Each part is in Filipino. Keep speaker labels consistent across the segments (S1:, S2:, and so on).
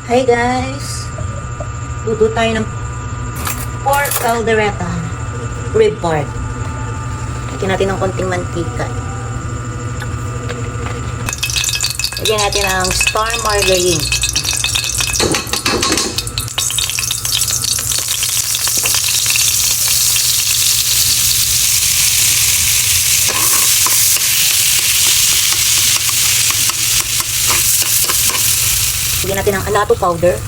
S1: Hi guys! Luto tayo ng pork caldereta rib part. Lagyan natin ng konting mantika. Lagyan natin ng star margarine. Lagyan natin ng alato powder.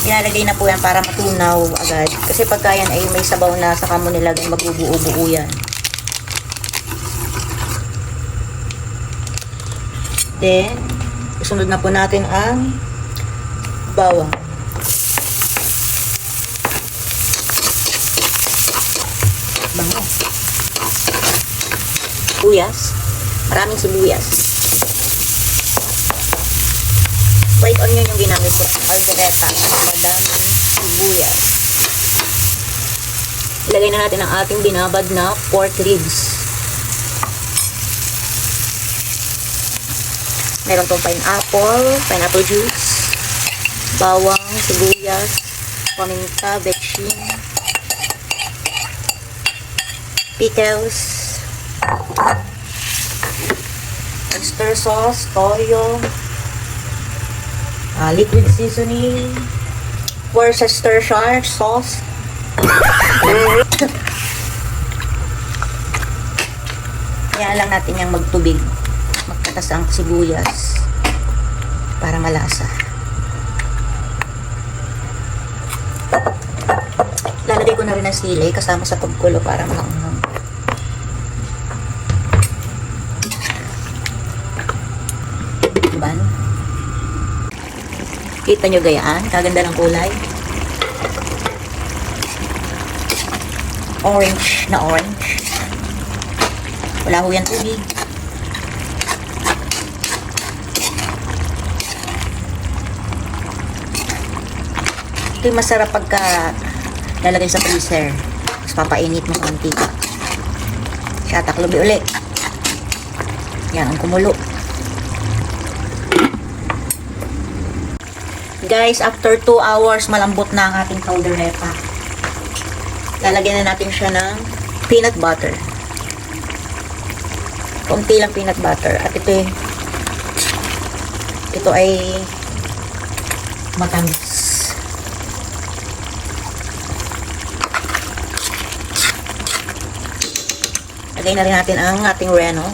S1: Ilalagay na po yan para matunaw agad. Kasi pagka yan ay may sabaw na saka mo nilagay, magbubuo-buo yan. Then, isunod na po natin ang bawang. Bango. Sibuyas. Maraming sibuyas. White onion yung ginamit ko. Caldereta. Madaming sibuyas. Ilagay na natin ang ating binabad na pork ribs. Meron tong pineapple juice, bawang, sibuyas, paminta, bechin, pickles, oyster sauce, toyo, liquid seasoning, Worcestershire sauce, kaya lang natin yung magtubig, magkatas ang sibuyas para malasa. Lalagay ko na rin ang sili kasama sa pagkulo para maanghang. Diba? Kita nyo gayaan? Kaganda ng kulay. Orange na orange. Wala ho yan tubig. Ito yung masarap pagka lalagay sa freezer. Tapos papainit mo sa mantika. Siya, taklobi ulit. Yan, ang kumulo. Guys, after 2 hours, malambot na ang ating caldereta. Lalagyan na natin siya ng peanut butter. Konti lang peanut butter. At ito ay matamis. Lagay na rin natin ang ating reno.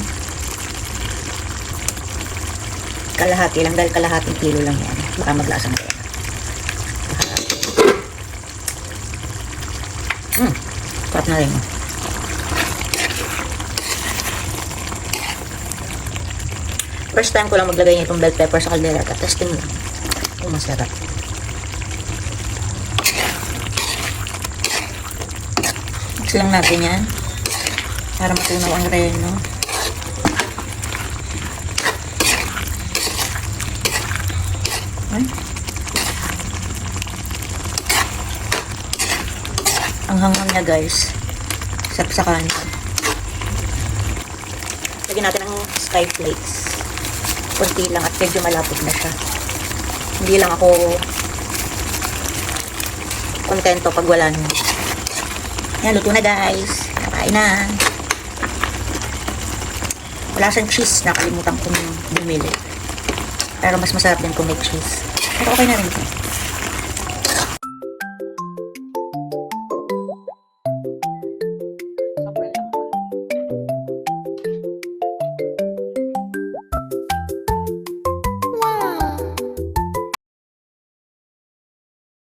S1: Kalahati lang dahil kalahating kilo lang yan. Baka maglasa na yan. Sarap na rin. First time ko lang maglagay nitong bell pepper sa caldereta. Testing lang. Masarap. Mix lang natin yan. Para matunaw ang reno. Ang hanghang niya guys. Sapsakan. Lagyan natin ang sky flakes. Kunti lang at medyo malapot na siya. Hindi lang ako kontento pag wala niya. Yan, luto na guys. Kain na. Wala siyang cheese. Nakalimutan kong bumili. Pero mas masarap din kung may cheese. Pero okay na rin ito.